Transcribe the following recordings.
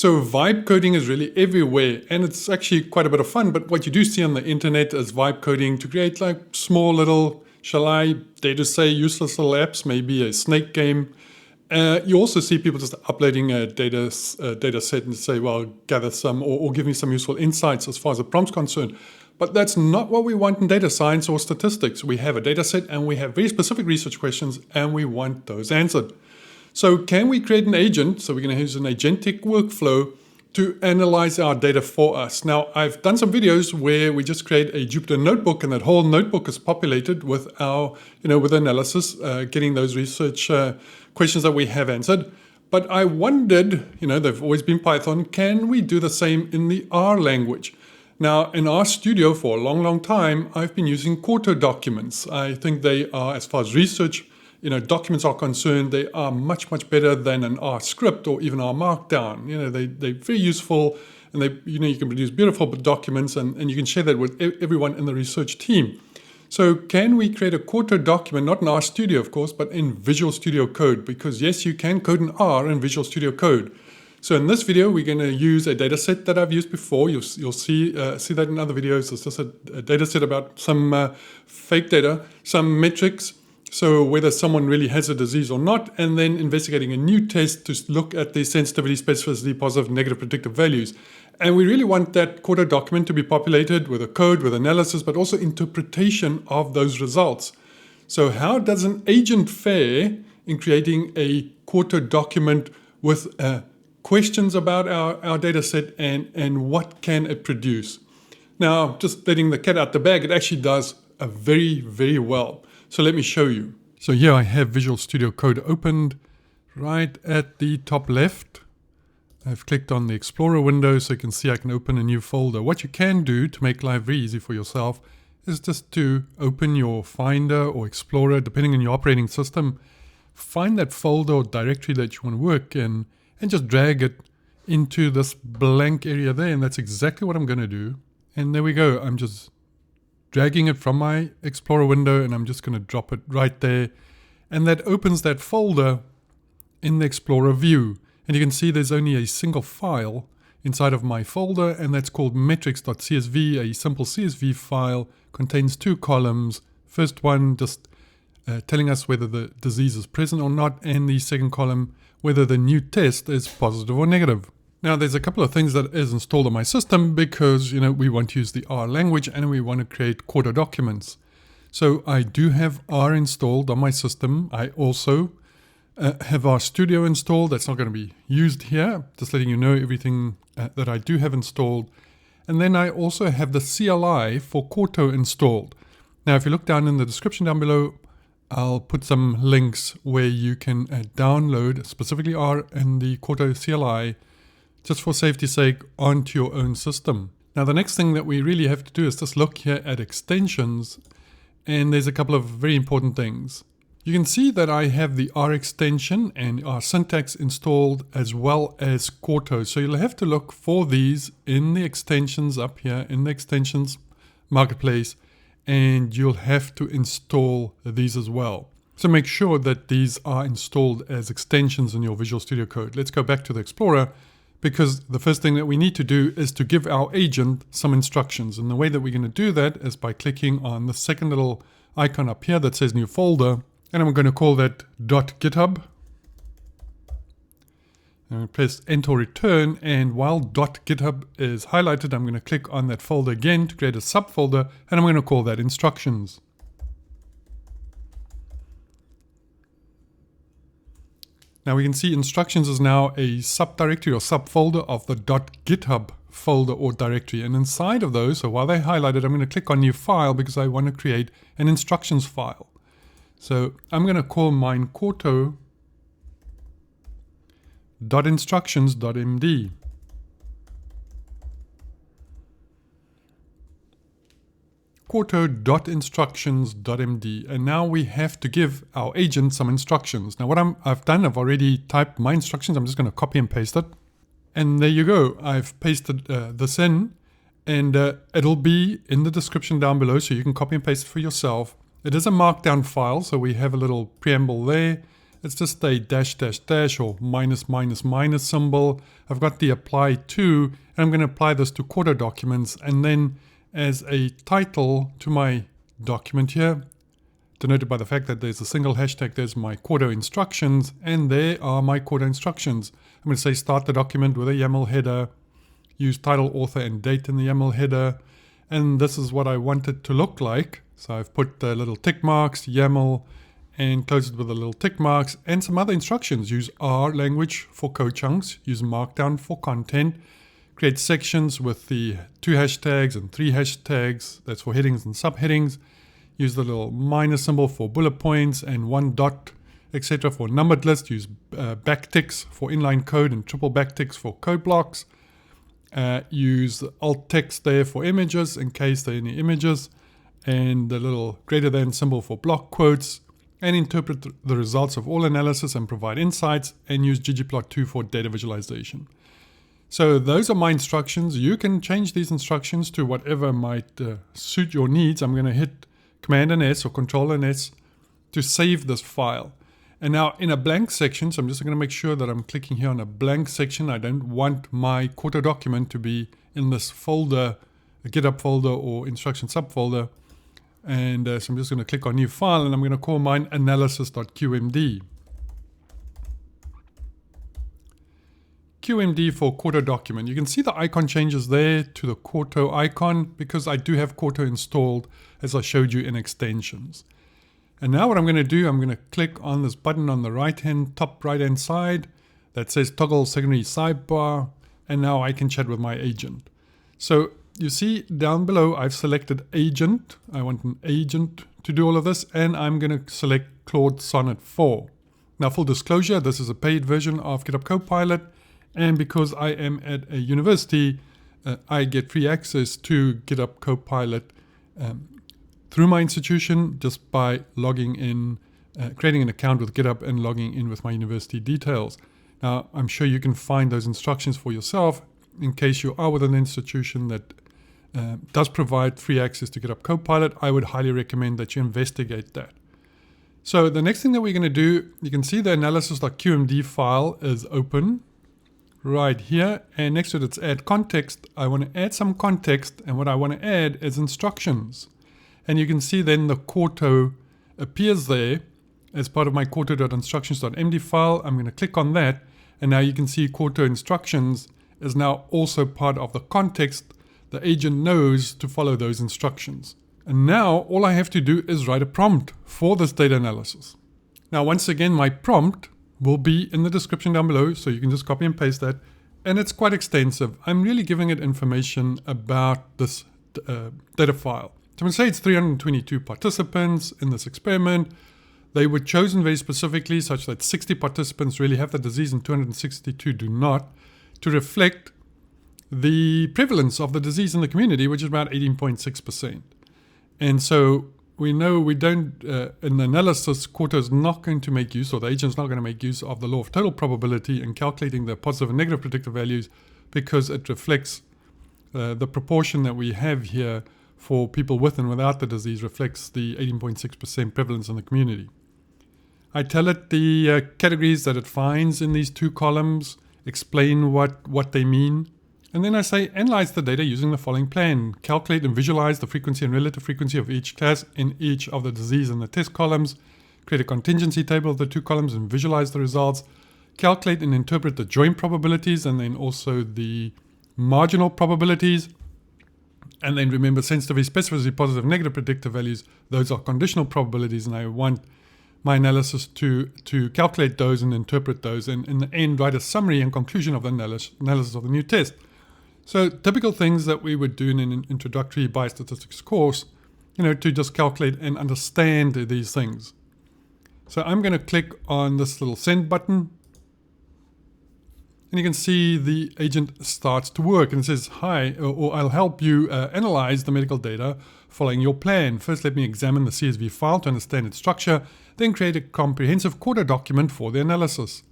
So vibe coding is really everywhere, and it's actually quite a bit of fun. But what you do see on the internet is vibe coding to create like small little, shall I dare to say, useless little apps, maybe a snake game. You also see people just uploading a data set and say, well, gather some or give me some useful insights as far as the prompt's concerned. But that's not what we want in data science or statistics. We have a data set and we have very specific research questions and we want those answered. So can we create an agent? So we're going to use an agentic workflow to analyze our data for us. Now, I've done some videos where we just create a Jupyter notebook, and that whole notebook is populated with our, with analysis, getting those research questions that we have answered. But I wondered, they've always been Python, can we do the same in the R language? Now, in RStudio for a long, long time, I've been using Quarto documents. I think they are, as far as research, documents are concerned, they are much, much better than an R script or even R Markdown. They're very useful, and you can produce beautiful documents, and you can share that with everyone in the research team. So can we create a Quarto document, not in RStudio, of course, but in Visual Studio Code? Because yes, you can code in R in Visual Studio Code. So in this video, we're going to use a data set that I've used before. You'll see that in other videos. It's just a data set about some fake data, some metrics, so whether someone really has a disease or not, and then investigating a new test to look at the sensitivity, specificity, positive, negative predictive values. And we really want that Quarto document to be populated with a code, with analysis, but also interpretation of those results. So how does an agent fare in creating a Quarto document with questions about our data set and what can it produce? Now, just letting the cat out the bag, it actually does very, very well. So let me show you. So here I have Visual Studio Code opened right at the top left. I've clicked on the Explorer window so you can see I can open a new folder. What you can do to make life very easy for yourself is just to open your Finder or Explorer, depending on your operating system. Find that folder or directory that you want to work in and just drag it into this blank area there. And that's exactly what I'm going to do. And there we go. I'm just dragging it from my Explorer window, and I'm just going to drop it right there. And that opens that folder in the Explorer view. And you can see there's only a single file inside of my folder, and that's called metrics.csv. A simple CSV file contains 2 columns. First one just telling us whether the disease is present or not, and the second column whether the new test is positive or negative. Now, there's a couple of things that is installed on my system because, we want to use the R language and we want to create Quarto documents. So I do have R installed on my system. I also have RStudio installed. That's not going to be used here. Just letting you know everything that I do have installed. And then I also have the CLI for Quarto installed. Now, if you look down in the description down below, I'll put some links where you can download specifically R and the Quarto CLI just for safety's sake onto your own system. Now, the next thing that we really have to do is just look here at extensions, and there's a couple of very important things. You can see that I have the R extension and R syntax installed as well as Quarto. So you'll have to look for these in the extensions up here in the extensions marketplace, and you'll have to install these as well. So make sure that these are installed as extensions in your Visual Studio Code. Let's go back to the Explorer, because the first thing that we need to do is to give our agent some instructions. And the way that we're going to do that is by clicking on the second little icon up here that says new folder. And I'm going to call that .github. And we press enter or return. And while .github is highlighted, I'm going to click on that folder again to create a subfolder. And I'm going to call that instructions. Now we can see instructions is now a subdirectory or subfolder of the .github folder or directory. And inside of those, so while they're highlighted, I'm going to click on new file because I want to create an instructions file. So I'm going to call mine Quarto.instructions.md. Quarto.instructions.md, and now we have to give our agent some instructions. Now what I've done, I've already typed my instructions. I'm just going to copy and paste it. And there you go. I've pasted this in, and it'll be in the description down below, so you can copy and paste it for yourself. It is a markdown file, so we have a little preamble there. It's just a dash dash dash or minus minus minus symbol. I've got the apply to, and I'm going to apply this to Quarto documents, and then as a title to my document here, denoted by the fact that there's a single hashtag, there's my Quarto instructions, and there are my Quarto instructions. I'm going to say start the document with a YAML header, use title, author, and date in the YAML header, and this is what I want it to look like. So I've put the little tick marks, YAML, and close it with the little tick marks, and some other instructions. Use R language for code chunks, use Markdown for content, create sections with the 2 hashtags and 3 hashtags, that's for headings and subheadings. Use the little minus symbol for bullet points and 1 dot, etc. for numbered list. Use backticks for inline code and triple backticks for code blocks. Use alt text there for images in case there are any images. And the little greater than symbol for block quotes. And interpret the results of all analysis and provide insights. And use ggplot2 for data visualization. So those are my instructions. You can change these instructions to whatever might suit your needs. I'm going to hit Command and S or Control and S to save this file. And now in a blank section, so I'm just going to make sure that I'm clicking here on a blank section. I don't want my Quarto document to be in this folder, a GitHub folder or instruction subfolder. And so I'm just going to click on new file, and I'm going to call mine analysis.qmd. QMD for Quarto document. You can see the icon changes there to the Quarto icon because I do have Quarto installed as I showed you in extensions. And now what I'm going to do, I'm going to click on this button on the top right hand side that says toggle secondary sidebar, and now I can chat with my agent. So you see down below I've selected agent. I want an agent to do all of this, and I'm going to select Claude Sonnet 4. Now full disclosure, this is a paid version of GitHub Copilot. And because I am at a university, I get free access to GitHub Copilot through my institution just by logging in, creating an account with GitHub and logging in with my university details. Now, I'm sure you can find those instructions for yourself in case you are with an institution that does provide free access to GitHub Copilot. I would highly recommend that you investigate that. So the next thing that we're going to do, you can see the analysis.qmd file is open right here, and next to it it's add context. I want to add some context, and what I want to add is instructions. And you can see then the Quarto appears there as part of my quarto.instructions.md file. I'm going to click on that, and now you can see Quarto instructions is now also part of the context. The agent knows to follow those instructions. And now all I have to do is write a prompt for this data analysis. Now once again, my prompt will be in the description down below, so you can just copy and paste that. And it's quite extensive. I'm really giving it information about this data file. So I'm going to say it's 322 participants in this experiment. They were chosen very specifically such that 60 participants really have the disease and 262 do not, to reflect the prevalence of the disease in the community, which is about 18.6%. And so we know we don't, in the analysis, Quarto is not going to make use, or the agent is not going to make use of the law of total probability in calculating the positive and negative predictive values, because it reflects the proportion that we have here for people with and without the disease reflects the 18.6% prevalence in the community. I tell it the categories that it finds in these 2 columns, explain what they mean. And then I say, analyze the data using the following plan. Calculate and visualize the frequency and relative frequency of each class in each of the disease and the test columns. Create a contingency table of the 2 columns and visualize the results. Calculate and interpret the joint probabilities and then also the marginal probabilities. And then remember, sensitivity, specificity, positive, negative predictive values, those are conditional probabilities, and I want my analysis to calculate those and interpret those, and in the end write a summary and conclusion of the analysis of the new test. So typical things that we would do in an introductory biostatistics course, to just calculate and understand these things. So I'm going to click on this little send button, and you can see the agent starts to work, and it says, hi, or I'll help you analyze the medical data following your plan. First, let me examine the CSV file to understand its structure, then create a comprehensive Quarto document for the analysis.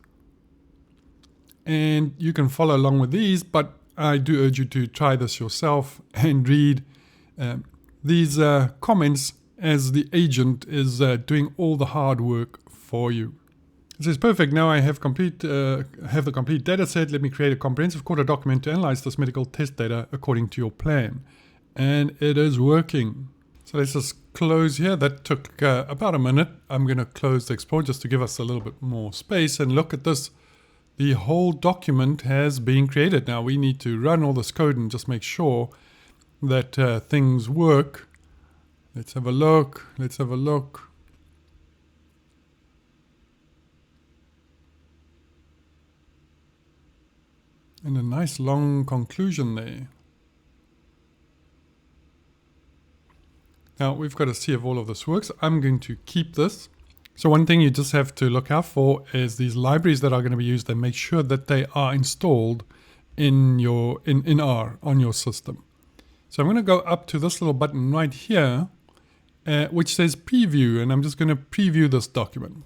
And you can follow along with these, but I do urge you to try this yourself and read these comments as the agent is doing all the hard work for you. It says, perfect, now I have have the complete data set. Let me create a comprehensive Quarto document to analyze this medical test data according to your plan. And it is working. So let's just close here. That took about a minute. I'm going to close the export just to give us a little bit more space and look at this. The whole document has been created. Now we need to run all this code and just make sure that things work. Let's have a look. Let's have a look. And a nice long conclusion there. Now we've got to see if all of this works. I'm going to keep this. So one thing you just have to look out for is these libraries that are going to be used, and make sure that they are installed in your R on your system. So I'm going to go up to this little button right here, which says preview, and I'm just going to preview this document.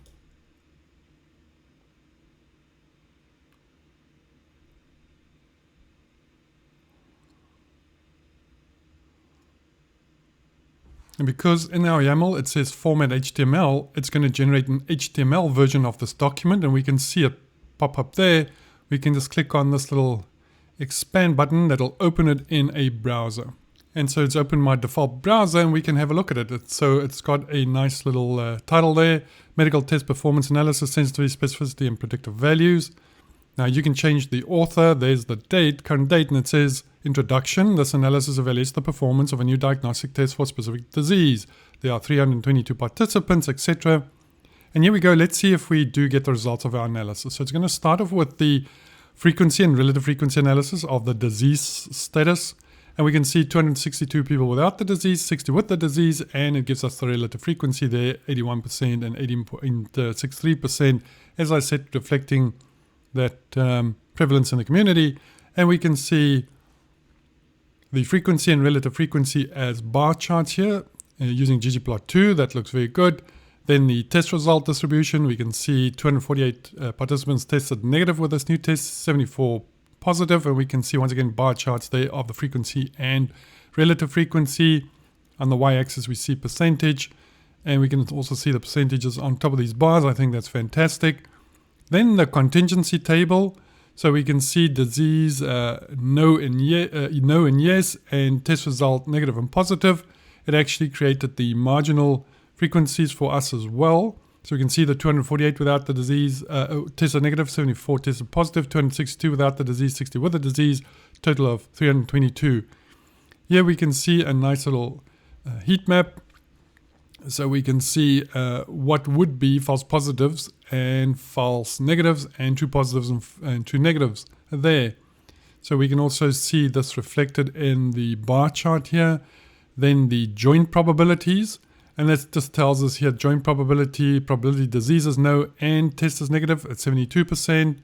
And because in our YAML it says format HTML, it's going to generate an HTML version of this document, and we can see it pop up there. We can just click on this little expand button that'll open it in a browser. And so it's opened my default browser and we can have a look at it. So it's got a nice little title there, medical test performance analysis, sensitivity, specificity, and predictive values. Now you can change the author. There's the date, current date, and it says introduction. This analysis evaluates the performance of a new diagnostic test for a specific disease. There are 322 participants, etc. And here we go. Let's see if we do get the results of our analysis. So it's going to start off with the frequency and relative frequency analysis of the disease status. And we can see 262 people without the disease, 60 with the disease, and it gives us the relative frequency there, 81% and 18.63%, as I said, reflecting that prevalence in the community. And we can see the frequency and relative frequency as bar charts here using ggplot2. That looks very good. Then the test result distribution, we can see 248 participants tested negative with this new test, 74 positive, and we can see once again bar charts there of the frequency and relative frequency. On the y-axis we see percentage, and we can also see the percentages on top of these bars. I think that's fantastic. Then the contingency table, so we can see disease no and yes, and test result negative and positive. It actually created the marginal frequencies for us as well. So we can see the 248 without the disease, tested negative, 74 tested positive, 262 without the disease, 60 with the disease, total of 322. Here we can see a nice little heat map. So we can see what would be false positives and false negatives, and true positives and true negatives there. So we can also see this reflected in the bar chart here. Then the joint probabilities. And that just tells us here joint probability disease is no and test is negative at 72%.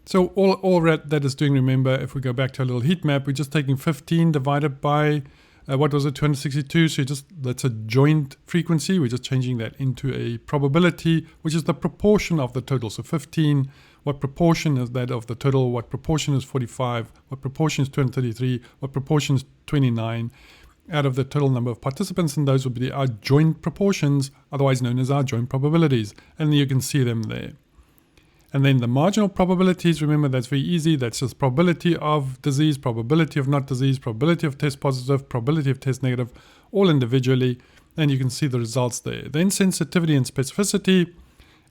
So all that is doing, remember, if we go back to our little heat map, we're just taking 15 divided by, what was it, 262. So that's a joint frequency. We're just changing that into a probability, which is the proportion of the total. So 15, what proportion is that of the total? What proportion is 45? What proportion is 233? What proportion is 29? Out of the total number of participants, and those would be our joint proportions, otherwise known as our joint probabilities. And you can see them there. And then the marginal probabilities, remember that's very easy. That's just probability of disease, probability of not disease, probability of test positive, probability of test negative, all individually. And you can see the results there. Then sensitivity and specificity.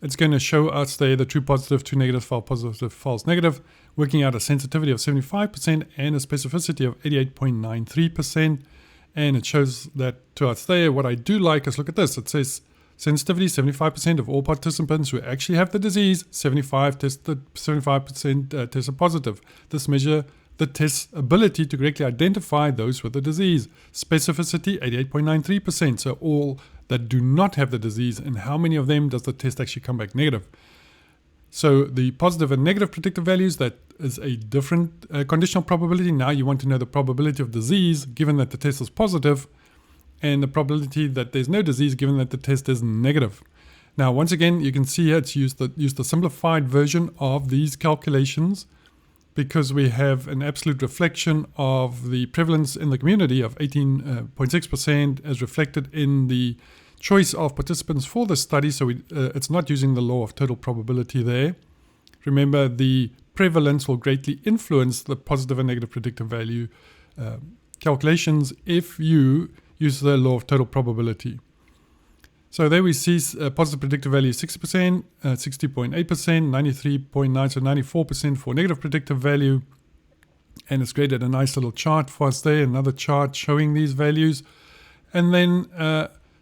It's going to show us there the true positive, true negative, false positive, false negative, working out a sensitivity of 75% and a specificity of 88.93%. And it shows that to us there. What I do like is, look at this. It says sensitivity 75% of all participants who actually have the disease, 75% tested positive. This measure the test's ability to correctly identify those with the disease. Specificity 88.93%. So all that do not have the disease, and how many of them does the test actually come back negative? So the positive and negative predictive values, that is a different conditional probability. Now you want to know the probability of disease given that the test is positive, and the probability that there's no disease given that the test is negative. Now once again, you can see here it's used the simplified version of these calculations, because we have an absolute reflection of the prevalence in the community of 18.6% as reflected in the choice of participants for the study, so it's not using the law of total probability there. Remember, the prevalence will greatly influence the positive and negative predictive value calculations if you use the law of total probability. So there we see positive predictive value 60%, 60.8%, 93.9%, so 94% for negative predictive value. And it's created a nice little chart for us there, another chart showing these values. And then,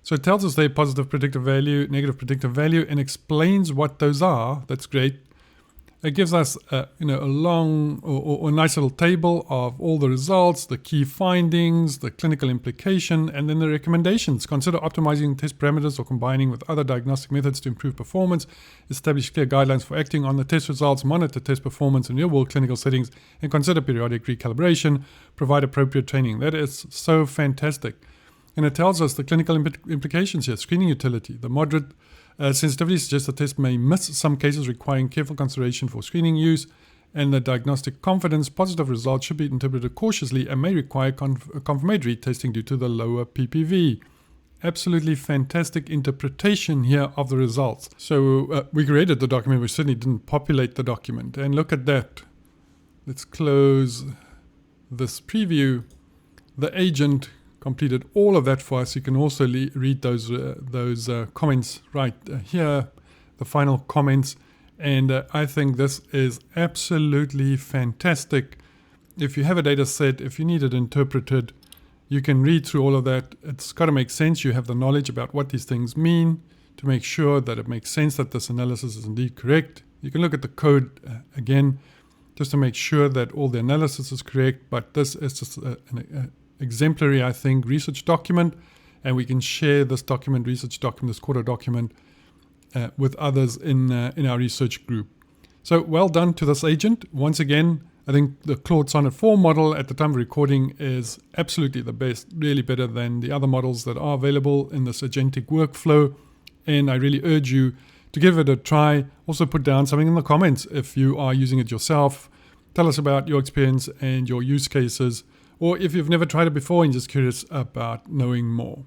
so it tells us there positive predictive value, negative predictive value, and explains what those are. That's great. It gives us a long or nice little table of all the results, the key findings, the clinical implication, and then the recommendations. Consider optimizing test parameters or combining with other diagnostic methods to improve performance. Establish clear guidelines for acting on the test results. Monitor test performance in real-world clinical settings. And consider periodic recalibration. Provide appropriate training. That is so fantastic. And it tells us the clinical implications here. Screening utility. The moderate sensitivity suggests the test may miss some cases requiring careful consideration for screening use, and the diagnostic confidence positive results should be interpreted cautiously and may require confirmatory testing due to the lower PPV. Absolutely fantastic interpretation here of the results. So we created the document, we certainly didn't populate the document. And look at that. Let's close this preview. The agent completed all of that for us. You can also read those comments right here, the final comments. And I think this is absolutely fantastic. If you have a data set, if you need it interpreted, you can read through all of that. It's got to make sense. You have the knowledge about what these things mean to make sure that it makes sense that this analysis is indeed correct. You can look at the code again, just to make sure that all the analysis is correct. But this is just an exemplary, I think, research document, and we can share this document, research document, this Quarto document with others in our research group. So well done to this agent. Once again, I think the Claude Sonnet 4 model at the time of recording is absolutely the best, really better than the other models that are available in this agentic workflow, and I really urge you to give it a try. Also put down something in the comments if you are using it yourself. Tell us about your experience and your use cases, or if you've never tried it before and just curious about knowing more.